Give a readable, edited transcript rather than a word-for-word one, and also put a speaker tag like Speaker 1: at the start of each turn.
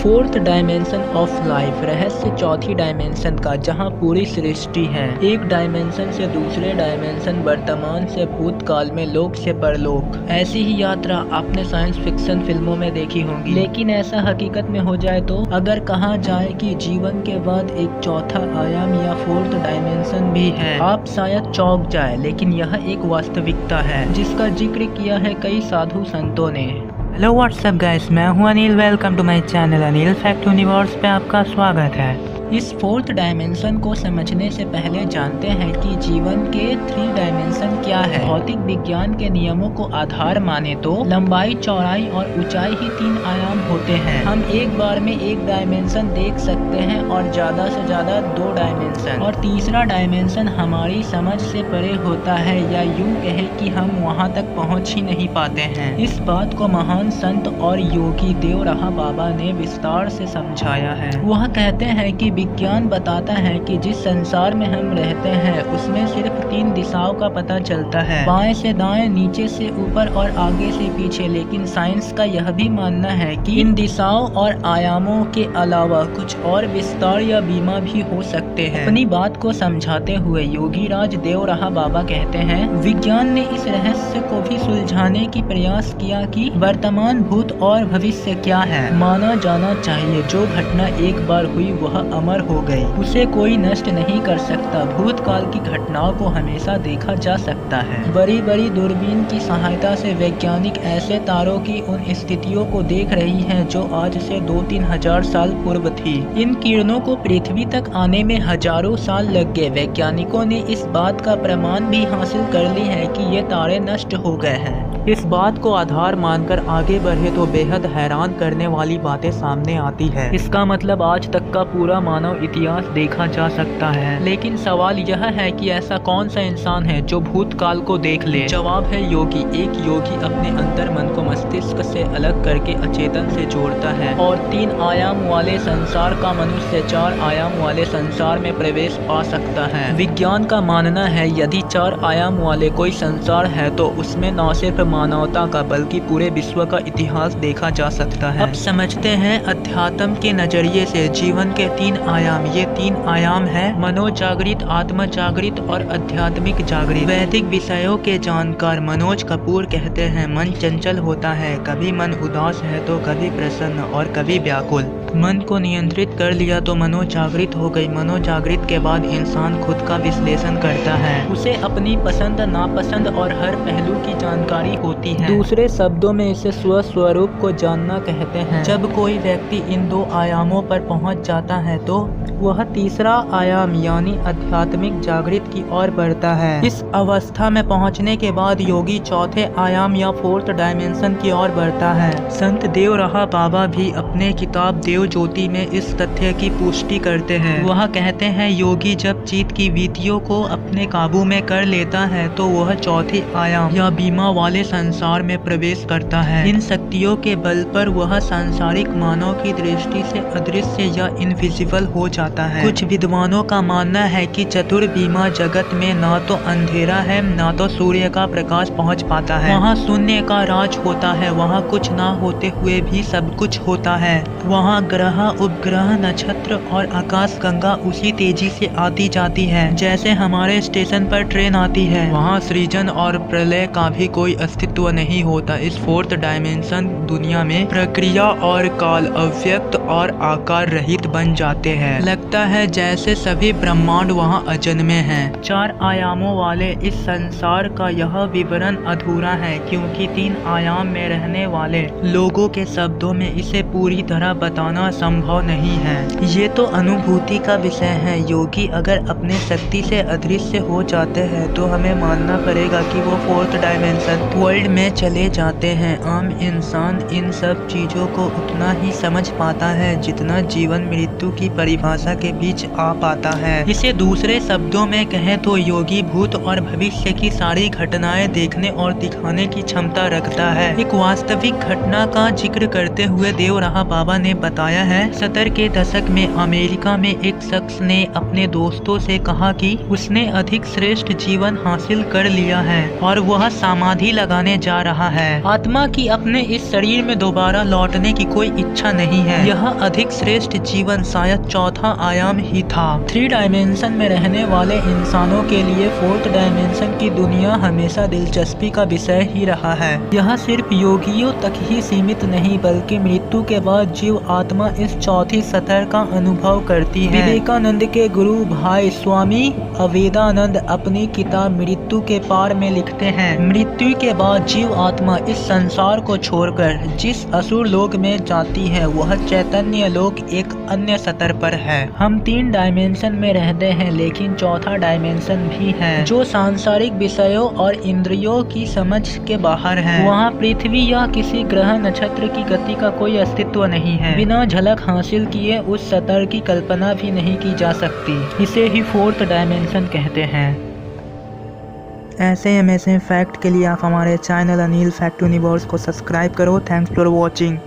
Speaker 1: Fourth dimension of life, रहस्य चौथी dimension का, जहां पूरी सृष्टि है। एक डायमेंशन से दूसरे डायमेंशन, वर्तमान से भूतकाल में, लोक से परलोक। ऐसी ही यात्रा आपने साइंस फिक्शन फिल्मों में देखी होंगी, लेकिन ऐसा हकीकत में हो जाए तो? अगर कहा जाए कि जीवन के बाद एक चौथा आयाम या फोर्थ डायमेंशन भी है, आप शायद चौंक जाए, लेकिन यह एक वास्तविकता है जिसका जिक्र किया है कई साधु संतों ने।
Speaker 2: हेलो व्हाट्सअप गाइस, मैं हूं Anil. Welcome to my channel Anil fact universe पे आपका स्वागत है।
Speaker 1: इस फोर्थ डायमेंशन को समझने से पहले जानते हैं कि जीवन के 3 डायमेंशन क्या है। भौतिक विज्ञान के नियमों को आधार माने तो लंबाई, चौड़ाई और ऊंचाई ही 3 आयाम होते हैं। हम एक बार में एक डायमेंशन देख सकते हैं और ज्यादा से ज्यादा 2 डायमेंशन, और तीसरा डायमेंशन हमारी समझ से परे होता है, या यूं कहे कि हम वहां तक पहुंच ही नहीं पाते हैं। इस बात को महान संत और योगी देवराहा बाबा ने विस्तार से समझाया है। वह कहते हैं कि विज्ञान बताता है कि जिस संसार में हम रहते हैं उसमें सिर्फ 3 दिशाओं का पता चलता है, बाएं से दाएं, नीचे से ऊपर और आगे से पीछे। लेकिन साइंस का यह भी मानना है कि इन दिशाओं और आयामों के अलावा कुछ और विस्तार या बीमा भी हो सकते हैं। अपनी बात को समझाते हुए योगी राज देवराहा बाबा कहते हैं, विज्ञान ने इस रहस्य को भी सुलझाने की प्रयास किया कि वर्तमान, भूत और भविष्य क्या है। माना जाना चाहिए जो घटना एक बार हुई वह अमर हो गई, उसे कोई नष्ट नहीं कर सकता। भूतकाल की घटनाओं को हमेशा देखा जा सकता है। बड़ी बड़ी दूरबीन की सहायता से वैज्ञानिक ऐसे तारों की उन स्थितियों को देख रही हैं जो आज से 2-3 हजार साल पूर्व थी। इन किरणों को पृथ्वी तक आने में हजारों साल लग गए। वैज्ञानिकों ने इस बात का प्रमाण भी हासिल कर ली है कि ये तारे नष्ट हो गए हैं।
Speaker 2: इस बात को आधार मानकर आगे बढ़े तो बेहद हैरान करने वाली बातें सामने आती है।
Speaker 1: इसका मतलब आज तक का पूरा मानव इतिहास देखा जा सकता है। लेकिन सवाल यह है कि ऐसा कौन सा इंसान है जो भूतकाल को देख ले? जवाब है योगी। एक योगी अपने अंतर मन को मस्तिष्क से अलग करके अचेतन से जोड़ता है और 3 आयाम वाले संसार का मनुष्य 4 आयाम वाले संसार में प्रवेश पा सकता है। विज्ञान का मानना है यदि 4 आयाम वाले कोई संसार है तो उसमें न सिर्फ मानवता का बल्कि पूरे विश्व का इतिहास देखा जा सकता है।
Speaker 2: अब समझते हैं अध्यात्म के नजरिए से जीवन के 3 आयाम। ये 3 आयाम है मनोजागृत, आत्म जागृत और आध्यात्मिक जागृत। वैदिक विषयों के जानकार मनोज कपूर कहते हैं, मन चंचल होता है, कभी मन उदास है तो कभी प्रसन्न और कभी व्याकुल। मन को नियंत्रित कर लिया तो मनोजागृत हो गई। मनोजागृत के बाद इंसान खुद का विश्लेषण करता है,
Speaker 1: उसे अपनी पसंद, नापसंद और हर पहलू की जानकारी होती है। दूसरे शब्दों में इसे स्वस्वरूप को जानना कहते हैं।
Speaker 2: जब कोई व्यक्ति इन 2 आयामों पर पहुंच जाता है तो
Speaker 1: वह तीसरा आयाम यानी आध्यात्मिक जागृत की ओर बढ़ता है।
Speaker 2: इस अवस्था में पहुंचने के बाद योगी चौथे आयाम या फोर्थ डायमेंशन की ओर बढ़ता है। संत देवराहा बाबा भी अपने किताब देव ज्योति में इस तथ्य की पुष्टि करते हैं। वह कहते हैं, योगी जब चित्त की वृत्तियों को अपने काबू में कर लेता है तो वह चौथे आयाम या बीमा वाले संसार में प्रवेश करता है। इन शक्तियों के बल पर वह सांसारिक मानव की दृष्टि से अदृश्य या इनविजिबल हो जाता है। कुछ विद्वानों का मानना है कि चतुर्बीमा जगत में ना तो अंधेरा है ना तो सूर्य का प्रकाश पहुंच पाता है। वहाँ शून्य का राज होता है। वहाँ कुछ ना होते हुए भी सब कुछ होता है। वहाँ ग्रह, उपग्रह, नक्षत्र और आकाश गंगा उसी तेजी से आती जाती है जैसे हमारे स्टेशन पर ट्रेन आती है। वहाँ सृजन और प्रलय का भी कोई अस्तित्व नहीं होता। इस फोर्थ डायमेंशन दुनिया में प्रक्रिया और काल अव्यक्त और आकार रहित बन जाते हैं। लगता है जैसे सभी ब्रह्मांड वहाँ अजन्मे हैं।
Speaker 1: 4 आयामों वाले इस संसार का यह विवरण अधूरा है क्योंकि 3 आयाम में रहने वाले लोगों के शब्दों में इसे पूरी तरह बताना संभव नहीं है।
Speaker 2: ये तो अनुभूति का विषय है। योगी अगर अपने शक्ति से अदृश्य हो जाते हैं तो हमें मानना पड़ेगा कि वो फोर्थ डायमेंशन वर्ल्ड में चले जाते हैं। आम इंसान इन सब चीजों को उतना ही समझ पाता है जितना जीवन मृत्यु की परिभाषा के बीच आ पाता है।
Speaker 1: इसे दूसरे शब्दों में कहें तो योगी भूत और भविष्य की सारी घटनाएं देखने और दिखाने की क्षमता रखता है।
Speaker 2: एक वास्तविक घटना का जिक्र करते हुए देवराहा बाबा ने बताया बताया है। 70 के दशक में अमेरिका में एक शख्स ने अपने दोस्तों से कहा कि उसने अधिक श्रेष्ठ जीवन हासिल कर लिया है और वह समाधि लगाने जा रहा है। आत्मा की अपने इस शरीर में दोबारा लौटने की कोई इच्छा नहीं है। यह अधिक श्रेष्ठ जीवन शायद चौथा आयाम ही था। 3 डायमेंशन में रहने वाले इंसानों के लिए 4th डायमेंशन की दुनिया हमेशा दिलचस्पी का विषय ही रहा है। यह सिर्फ योगियों तक ही सीमित नहीं बल्कि मृत्यु के बाद जीव आत्मा इस चौथी सतह का अनुभव करती है। विवेकानंद के गुरु भाई स्वामी अवेदानंद अपनी किताब मृत्यु के पार में लिखते हैं, मृत्यु के बाद जीव आत्मा इस संसार को छोड़कर जिस असुर लोक में जाती है वह चैतन्य लोक एक अन्य सतह पर है। हम 3 डायमेंशन में रहते हैं लेकिन चौथा डायमेंशन भी है जो सांसारिक विषयों और इंद्रियों की समझ के बाहर है। वहाँ पृथ्वी या किसी ग्रह नक्षत्र की गति का कोई अस्तित्व नहीं है। बिना झलक हासिल किए उस सतह की कल्पना भी नहीं की जा सकती। इसे ही 4th डायमेंशन कहते हैं। ऐसे अमेजिंग फैक्ट के लिए आप हमारे चैनल अनिल फैक्ट यूनिवर्स को सब्सक्राइब करो। Thanks for watching.